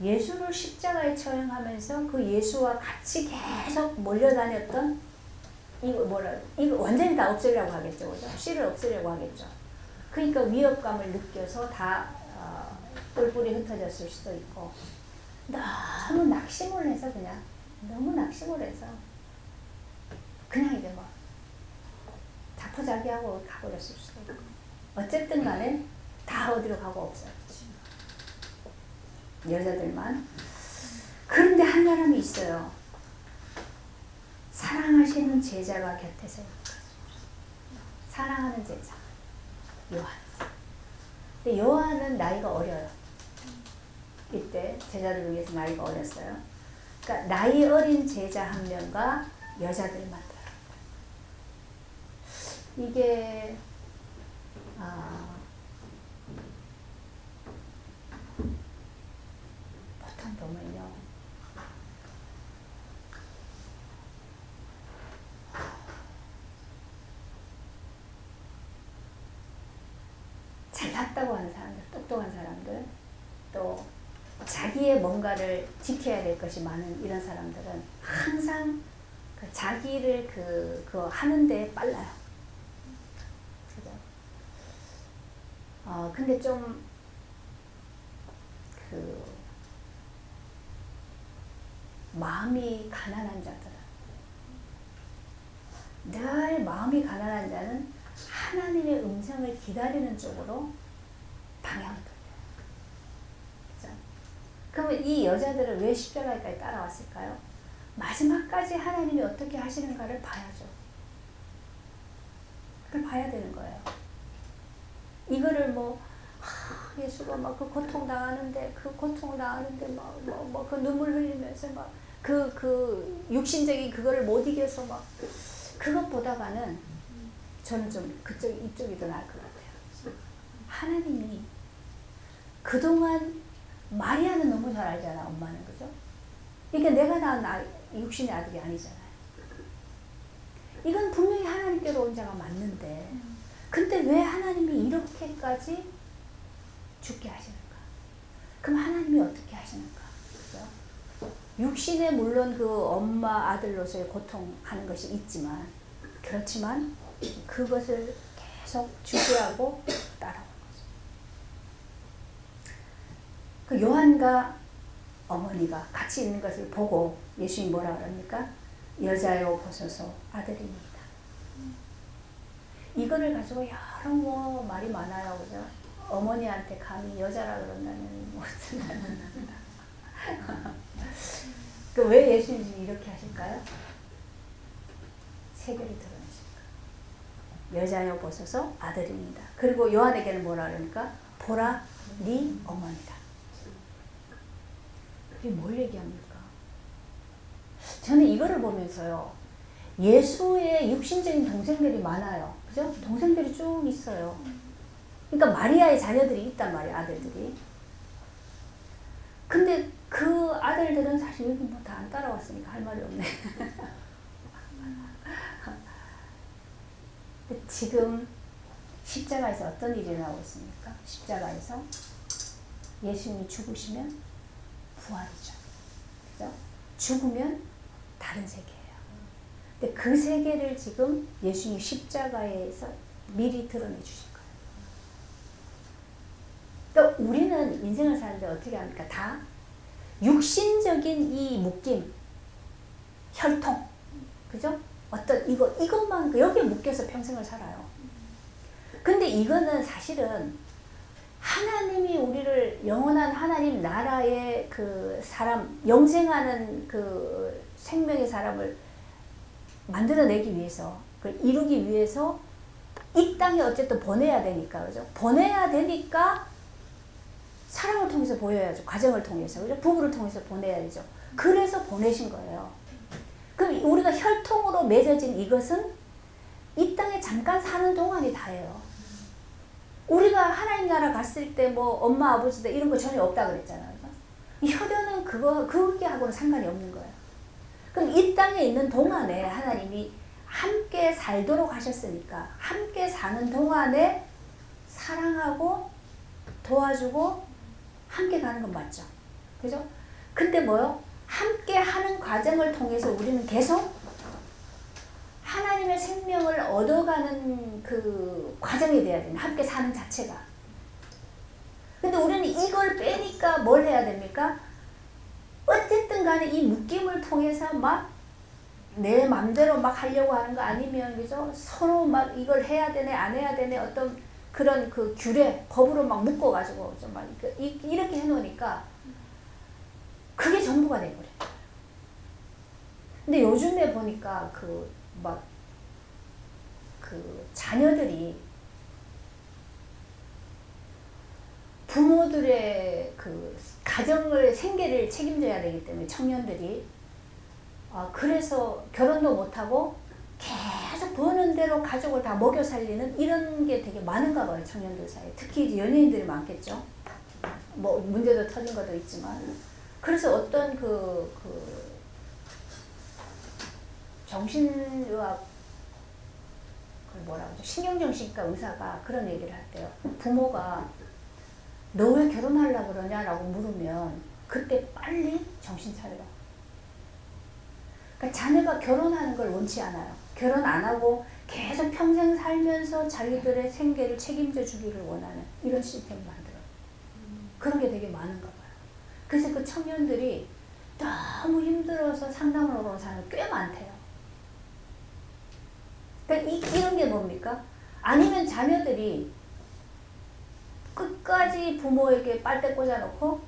예수를 십자가에 처형하면서 그 예수와 같이 계속 몰려다녔던 이거 완전히 다 없애려고 하겠죠, 그죠? 씨를 없애려고 하겠죠. 그러니까 위협감을 느껴서 다 뿔뿔이 흩어졌을 수도 있고, 너무 낙심을 해서 그냥 이제 뭐 자포자기하고 가버렸을 수도 있고, 어쨌든 간에 다 어디로 가고 없어요. 여자들만. 그런데 한 사람이 있어요. 사랑하시는 제자가 곁에 서 있는 거죠. 사랑하는 제자 요한. 근데 요한은 나이가 어려요. 이때 제자들 중에서 나이가 어렸어요. 그러니까 나이 어린 제자 한 명과 여자들만 들어갑니다. 이게 보통 보면요, 잘났다고 하는 사람들, 똑똑한 사람들, 또 자기의 뭔가를 지켜야 될 것이 많은 이런 사람들은 항상 그 자기를 그 하는 데에 빨라요. 그죠? 근데 좀 마음이 가난한 자들은, 늘 마음이 가난한 자는 하나님의 음성을 기다리는 쪽으로 방향을 돌려요. 그죠? 그러면 이 여자들은 왜 십자가까지 따라왔을까요? 마지막까지 하나님이 어떻게 하시는가를 봐야죠. 그걸 봐야 되는 거예요. 이거를 예수가 막 그 고통 당하는데 막 그 눈물 흘리면서 막 그 육신적인 그거를 못 이겨서 막 그것보다가는 저는 좀 이쪽이 더 나을 것 같아요. 하나님이 그동안 마리아는 너무 잘 알잖아, 엄마는. 그죠? 이게 내가 낳은 육신의 아들이 아니잖아요. 이건 분명히 하나님께로 온 자가 맞는데, 근데 왜 하나님이 이렇게까지 죽게 하시는가? 그럼 하나님이 어떻게 하시는가? 그죠? 육신에 물론 그 엄마 아들로서의 고통하는 것이 있지만, 그렇지만 그것을 계속 주시하고 따라오는 거죠. 그 요한과 어머니가 같이 있는 것을 보고 예수님이 뭐라 그럽니까? 여자여 보소서 아들입니다. 이거를 가지고 여러 말이 많아요. 그죠? 어머니한테 감히 여자라 그런다는 무슨 그 왜 예수님이 이렇게 하실까요? 세계를 드러내실까? 여자여 보소서 아들입니다. 그리고 요한에게는 뭐라 그러니까? 보라 네 어머니다. 이게 뭘 얘기합니까? 저는 이거를 보면서요, 예수의 육신적인 동생들이 많아요. 그죠? 동생들이 쭉 있어요. 그러니까 마리아의 자녀들이 있단 말이에요, 아들들이. 근데 그 아들들은 사실 여기 뭐 다 안 따라왔으니까 할 말이 없네. 지금 십자가에서 어떤 일이 나오고 있습니까? 십자가에서 예수님이 죽으시면 부활이죠. 그죠? 죽으면 다른 세계예요. 근데 그 세계를 지금 예수님 십자가에서 미리 드러내 주신 거예요. 그러니까 우리는 인생을 사는데 어떻게 합니까? 다 육신적인 이 묶임, 혈통, 그죠? 어떤 이것만 여기에 묶여서 평생을 살아요. 근데 이거는 사실은 하나님이 우리를 영원한 하나님 나라의 그 사람, 영생하는 그 생명의 사람을 만들어내기 위해서, 그걸 이루기 위해서 이 땅에 어쨌든 보내야 되니까, 그죠? 보내야 되니까 사랑을 통해서 보여야죠. 과정을 통해서, 그죠? 부부를 통해서 보내야 되죠. 그래서 보내신 거예요. 그럼 우리가 혈통으로 맺어진 이것은 이 땅에 잠깐 사는 동안이 다예요. 우리가 하나님 나라 갔을 때 뭐 엄마 아버지들 이런 거 전혀 없다 그랬잖아요. 혈연은 그거하고는 상관이 없는 거예요. 그럼 이 땅에 있는 동안에 하나님이 함께 살도록 하셨으니까 함께 사는 동안에 사랑하고 도와주고 함께 가는 건 맞죠. 그죠? 근데 뭐요? 함께 하는 과정을 통해서 우리는 계속 하나님의 생명을 얻어가는 그 과정이 돼야 돼요. 함께 사는 자체가. 근데 우리는 이걸 빼니까 뭘 해야 됩니까? 어쨌든 간에 이 묶임을 통해서 막 내 맘대로 막 하려고 하는 거 아니면, 그죠? 서로 막 이걸 해야 되네, 안 해야 되네, 어떤 그런 그 규례, 법으로 막 묶어가지고 좀 막 이렇게 해놓으니까 그게 전부가 돼버려요. 근데 요즘에 보니까 그 자녀들이 부모들의 그 가정을, 생계를 책임져야 되기 때문에 청년들이 그래서 결혼도 못하고 계속 버는 대로 가족을 다 먹여 살리는 이런 게 되게 많은가 봐요, 청년들 사이에. 특히 이제 연예인들이 많겠죠. 뭐 문제도 터진 것도 있지만. 그래서 어떤 그 정신의학, 뭐라고 하죠? 신경정신과 의사가 그런 얘기를 할때요. 부모가 너 왜 결혼하려고 그러냐라고 물으면 그때 빨리 정신 차리라고. 그러니까 자녀가 결혼하는 걸 원치 않아요. 결혼 안 하고 계속 평생 살면서 자기들의 생계를 책임져 주기를 원하는 이런 시스템을 만들어요. 그런 게 되게 많은가 봐요. 그래서 그 청년들이 너무 힘들어서 상담을 오러 온 사람이 꽤 많대요. 그러니까 이런 게 뭡니까? 아니면 자녀들이 끝까지 부모에게 빨대 꽂아놓고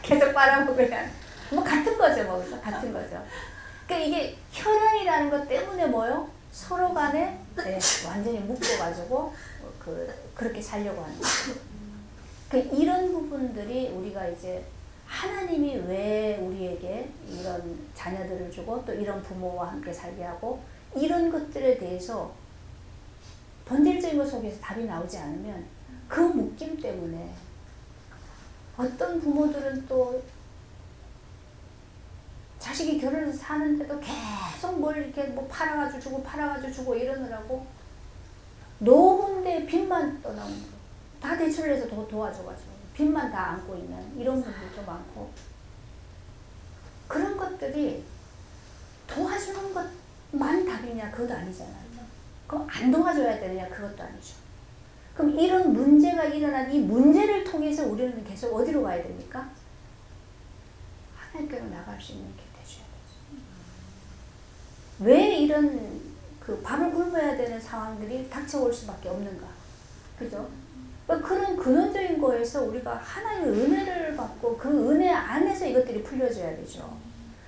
계속 빨아먹으면 뭐 같은 거죠, 뭐 같은 거죠. 그러니까 이게 혈연이라는 것 때문에 뭐요? 서로 간에 완전히 묶어가지고 그렇게 살려고 하는 거죠. 그러니까 이런 부분들이 우리가 이제 하나님이 왜 우리에게 이런 자녀들을 주고 또 이런 부모와 함께 살게 하고 이런 것들에 대해서 본질적인 것 속에서 답이 나오지 않으면 그 묶임 때문에 어떤 부모들은 또 자식이 결혼해서 사는데도 계속 뭘 이렇게 뭐 팔아가지고 주고 이러느라고 노후인데 빚만 떠나오는 거. 다 대출을 해서 도와줘가지고. 빚만 다 안고 있는 이런 분들도 많고, 그런 것들이 도와주는 것만 답이냐? 그것도 아니잖아요. 그럼 안 도와줘야 되느냐? 그것도 아니죠. 그럼 이런 문제가 일어난 이 문제를 통해서 우리는 계속 어디로 가야 됩니까? 하나님께로 나갈 수 있는 게 되셔야 되죠. 왜 이런 그 밥을 굶어야 되는 상황들이 닥쳐올 수밖에 없는가? 그죠? 그런 근원적인 거에서 우리가 하나님의 은혜를 받고 그 은혜 안에서 이것들이 풀려져야 되죠.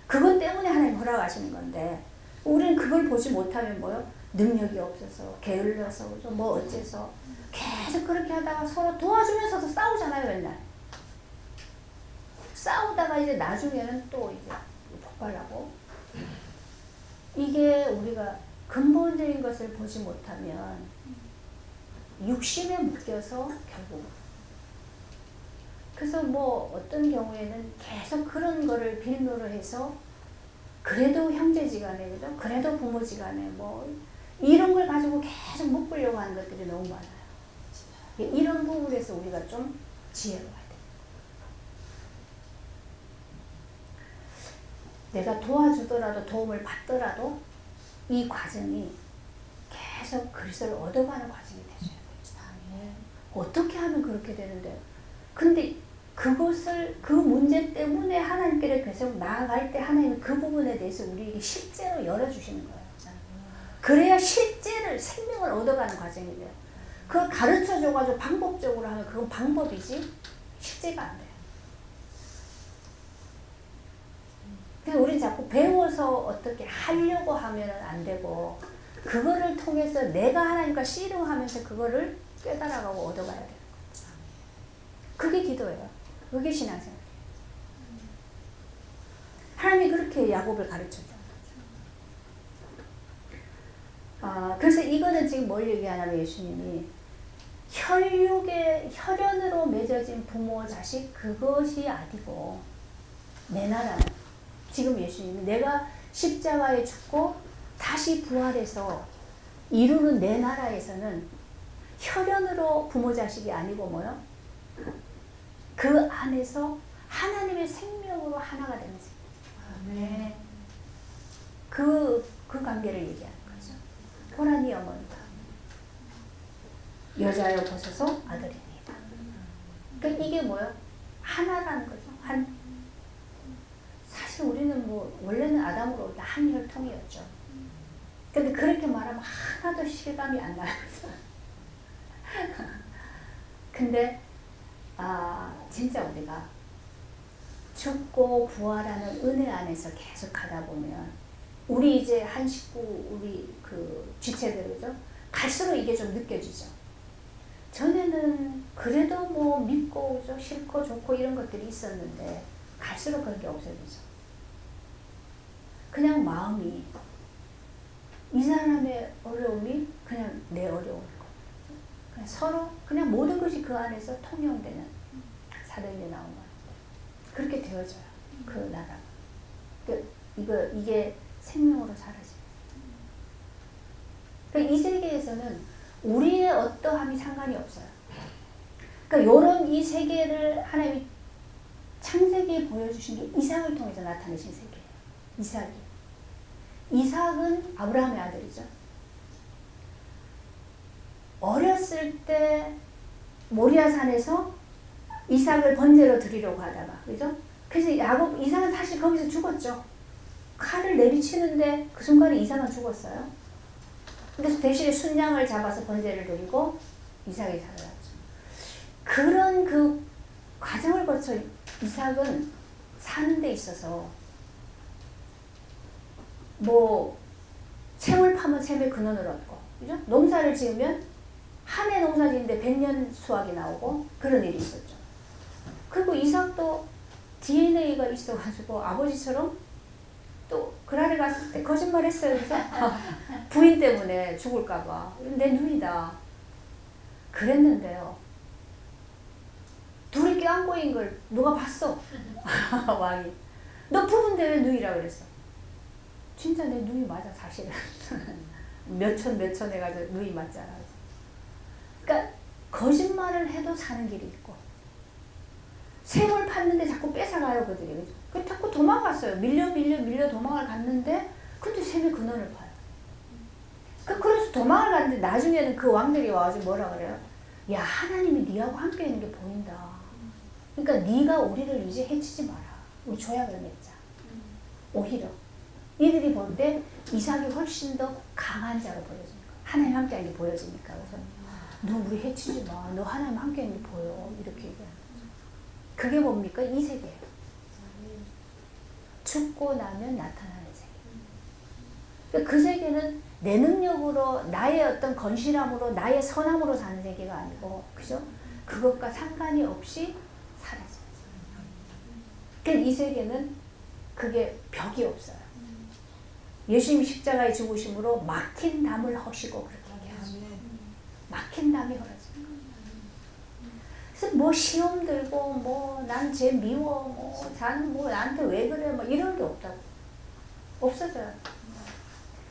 그것 때문에 하나님 허락하시는 건데, 우리는 그걸 보지 못하면 뭐요? 능력이 없어서, 게을러서, 뭐 어째서 계속 그렇게 하다가 서로 도와주면서도 싸우잖아요, 맨날. 싸우다가 이제 나중에는 또 이제 폭발하고. 이게 우리가 근본적인 것을 보지 못하면 육심에 묶여서 결국. 그래서 뭐 어떤 경우에는 계속 그런 거를 빌미로 해서 그래도 형제지간에, 그죠? 그래도 부모지간에 뭐 이런 걸 가지고 계속 묶으려고 하는 것들이 너무 많아요. 이런 부분에서 우리가 좀 지혜로워야 돼. 내가 도와주더라도 도움을 받더라도 이 과정이 계속 그리스도를 얻어가는 과정이 되셔야 돼요. 어떻게 하면 그렇게 되는데요? 근데 그것을, 그 문제 때문에 하나님께로 계속 나아갈 때 하나님은 그 부분에 대해서 우리에게 실제로 열어주시는 거예요. 그래야 실제를, 생명을 얻어가는 과정이 돼요. 그걸 가르쳐줘가지고 방법적으로 하면 그건 방법이지 실제가 안 돼요. 그래서 우리는 자꾸 배워서 어떻게 하려고 하면 안 되고, 그거를 통해서 내가 하나님과 씨름하면서 그거를 깨달아가고 얻어가야 돼요. 그게 기도예요. 그게 신앙생활이에요. 하나님이 그렇게 야곱을 가르쳤다. 그래서 이거는 지금 뭘 얘기하냐면, 예수님이 혈연으로 맺어진 부모 자식 그것이 아니고 내 나라는, 지금 예수님이 내가 십자가에 죽고 다시 부활해서 이루는 내 나라에서는 혈연으로 부모 자식이 아니고 뭐요? 그 안에서 하나님의 생명으로 하나가 되는 생명. 그 관계를 얘기하는 거죠. 보라니 어머니다. 여자여 보소서 아들입니다. 그러니까 이게 뭐요? 하나라는 거죠. 사실 우리는 뭐 원래는 아담으로 올 때 한 혈통이었죠. 근데 그렇게 말하면 하나도 실감이 안 나요. 근데 진짜 우리가 죽고 부활하는 은혜 안에서 계속 가다 보면, 우리 이제 한 식구, 우리 그 지체들이죠. 갈수록 이게 좀 느껴지죠. 전에는 그래도 뭐 믿고, 그죠? 싫고 좋고 이런 것들이 있었는데 갈수록 그런 게 없어지죠. 그냥 마음이, 이 사람의 어려움이 그냥 내 어려움이고, 그냥 서로 그냥 모든 것이 그 안에서 통용되는 사도행전에 나온 거예요. 그렇게 되어져요. 그 나라가. 이게 생명으로 사라져요. 그러니까 이 세계에서는 우리의 어떠함이 상관이 없어요. 그러니까 요런 이 세계를 하나님이 창세기에 보여주신 게 이삭을 통해서 나타내신 세계예요. 이삭은 아브라함의 아들이죠. 어렸을 때 모리아산에서 이삭을 번제로 드리려고 하다가, 그죠? 그래서 이삭은 사실 거기서 죽었죠. 칼을 내리치는데 그 순간에 이삭은 죽었어요. 그래서 대신에 순양을 잡아서 번제를 드리고 이삭이 살아났죠. 그런 그 과정을 거쳐 이삭은 사는 데 있어서 뭐 샘을 파면 샘의 근원을 얻고, 그죠? 농사를 지으면 한 해 농사 지는데 100년 수확이 나오고 그런 일이 있었죠. 그리고 이삭도 DNA가 있어가지고 아버지처럼 또 그랄에 갔을 때 거짓말 했어요. 그래서 부인 때문에 죽을까봐. 내 누이다. 그랬는데요. 둘이 껴안고 있는 걸 누가 봤어. 왕이. 너 부부인데 왜 누이라 그랬어. 진짜 내 누이 맞아, 사실은. 몇천 해가지고 누이 맞잖아. 그러니까 거짓말을 해도 사는 길이 있고, 샘을 팠는데 자꾸 뺏어가요 그들이. 그 자꾸 도망갔어요. 밀려 도망을 갔는데 근데 샘이 근원을 파요. 그래서 도망을 갔는데 나중에는 그 왕들이 와가지고 뭐라 그래요? 야 하나님이 네하고 함께 있는 게 보인다. 그러니까 네가 우리를 이제 해치지 마라. 우리 조약을 맺자. 오히려 이들이 볼 때 이삭이 훨씬 더 강한 자로 보여지니까 하나님 함께 있는 게 보여지니까 그래서 너 우리 해치지 마. 너 하나님 함께 있는 게 보여. 이렇게 얘기하는 거죠. 그게 뭡니까? 이 세계예요. 죽고 나면 나타나는 세계. 그 세계는 내 능력으로 나의 어떤 건실함으로 나의 선함으로 사는 세계가 아니고 그죠? 그것과 상관이 없이 사라져요. 그러니까 이 세계는 그게 벽이 없어요. 예수님 십자가의 죽으심으로 막힌 담을 허시고 그렇게 얘기하죠. 막힌 담이 허라지는 거예요. 그래서 뭐 시험 들고 뭐 난 쟤 미워 뭐 자는 뭐 나한테 왜 그래 뭐 이런 게 없다고. 없어져요.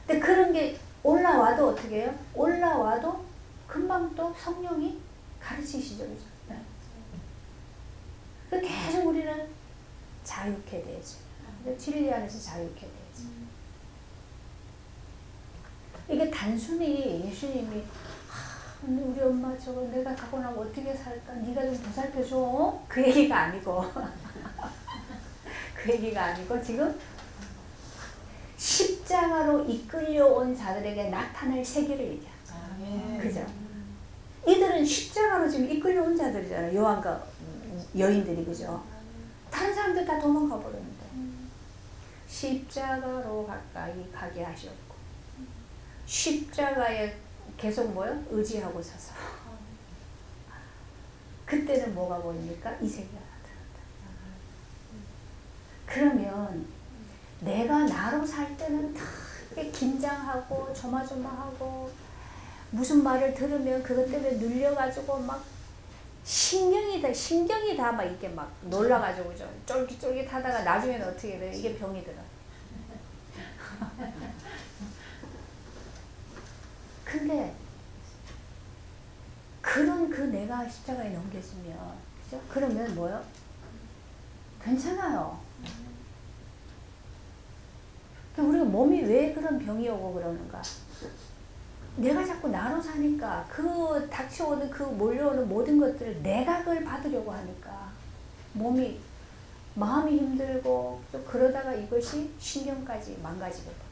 근데 그런 게 올라와도 어떻게 해요? 올라와도 금방 또 성령이 가르치시죠. 그래서 계속 우리는 자유케 되지. 진리 안에서 자유케 되지. 이게 단순히 예수님이 우리 엄마 저거 내가 갖고 나면 어떻게 살까? 네가 좀 보살펴줘. 그 얘기가 아니고 그 얘기가 아니고 지금 십자가로 이끌려온 자들에게 나타날 세계를 얘기하죠. 그죠? 이들은 십자가로 지금 이끌려온 자들이잖아요. 요한과 여인들이 그죠? 다른 사람들 다 도망가 버렸는데 십자가로 가까이 가게 하셨고 십자가에 계속 뭐요? 의지하고 서서 그때는 뭐가 보입니까? 이 세계가 나타난다. 그러면 내가 나로 살 때는 되게 긴장하고 조마조마하고 무슨 말을 들으면 그것 때문에 눌려가지고 막 신경이 다 막 이렇게 막 놀라가지고 좀 쫄깃쫄깃하다가 나중에는 어떻게 돼요? 이게 병이 들어. 근데 그런 그 내가 십자가에 넘겨지면 그죠? 그러면 뭐요? 괜찮아요. 우리가 몸이 왜 그런 병이 오고 그러는가? 내가 자꾸 나로 사니까 그 닥쳐오는 그 몰려오는 모든 것들을 내가 그걸 받으려고 하니까 몸이 마음이 힘들고 또 그러다가 이것이 신경까지 망가지게 됩니다.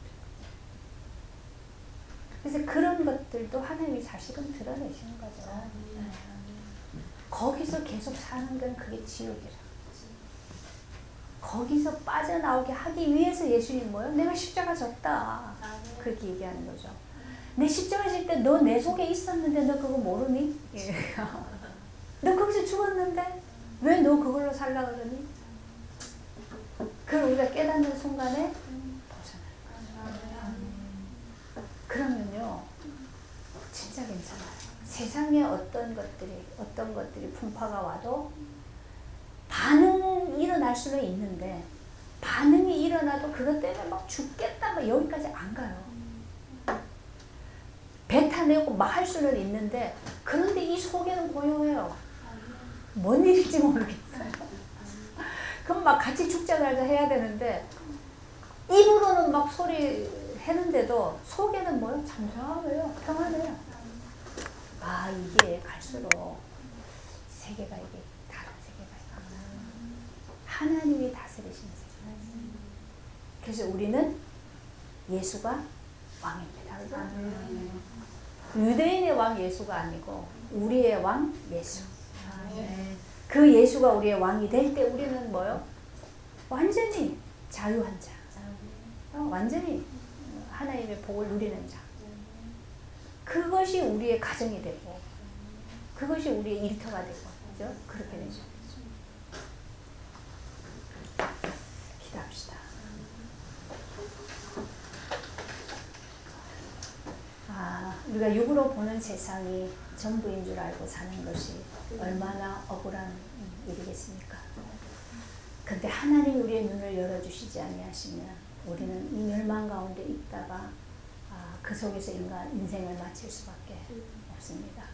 그래서 그런 것들도 하나님이 사실은 드러내시는 거죠. 거기서 계속 사는 건 그게 지옥이라. 거기서 빠져나오게 하기 위해서 예수님 뭐요? 내가 십자가 졌다. 그렇게 얘기하는 거죠. 내 십자가 질 때 너 내 속에 있었는데 너 그거 모르니? 너 거기서 죽었는데 왜 너 그걸로 살라 그러니? 그걸 우리가 깨닫는 순간에 벗어나요. 그러면요 진짜 괜찮아요. 세상에 어떤 것들이 풍파가 와도 반응이 일어날 수는 있는데 반응이 일어나도 그것 때문에 막 죽겠다 막 여기까지 안 가요. 뱉어내고 막 할 수는 있는데 그런데 이 속에는 고요해요. 뭔 일인지 모르겠어요. 그럼 막 같이 죽자 살자 해야 되는데 입으로는 막 소리 했는데도 속에는 뭐요? 잠잠해요. 평안해요. 아 이게 갈수록 세계가 이게 다른 세계가 있구나. 하나님이 다스리시는 세계. 그래서 우리는 예수가 왕입니다. 그죠? 유대인의 왕 예수가 아니고 우리의 왕 예수. 그 예수가 우리의 왕이 될 때 우리는 뭐요? 완전히 자유한 자. 완전히 하나님의 복을 누리는 자. 그것이 우리의 가정이 되고 그것이 우리의 일터가 되고 그죠? 그렇게 되죠. 기도합시다. 우리가 육으로 보는 세상이 전부인 줄 알고 사는 것이 얼마나 억울한 일이겠습니까? 근데 하나님 우리의 눈을 열어주시지 아니하시면 우리는 이 멸망 가운데 있다가 그 속에서 인생을 마칠 수밖에 없습니다.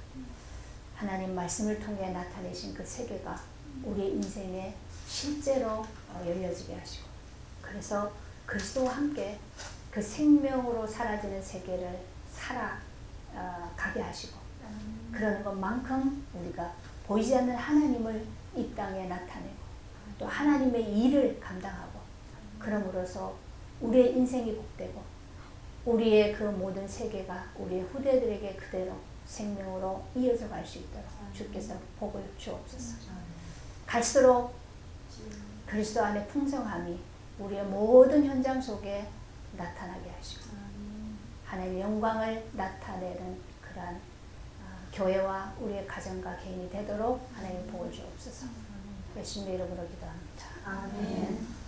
하나님 말씀을 통해 나타내신 그 세계가 우리의 인생에 실제로 열려지게 하시고, 그래서 그리스도와 함께 그 생명으로 사라지는 세계를 살아가게 하시고, 그러는 것만큼 우리가 보이지 않는 하나님을 이 땅에 나타내고 또 하나님의 일을 감당하고, 그럼으로써 우리의 인생이 복되고 우리의 그 모든 세계가 우리의 후대들에게 그대로 생명으로 이어져 갈 수 있도록 주께서 복을 주옵소서. 갈수록 그리스도 안의 풍성함이 우리의 모든 현장 속에 나타나게 하시고 하나님의 영광을 나타내는 그러한 교회와 우리의 가정과 개인이 되도록 하나님의 복을 주옵소서. 예수님의 이름으로 기도합니다. 아멘.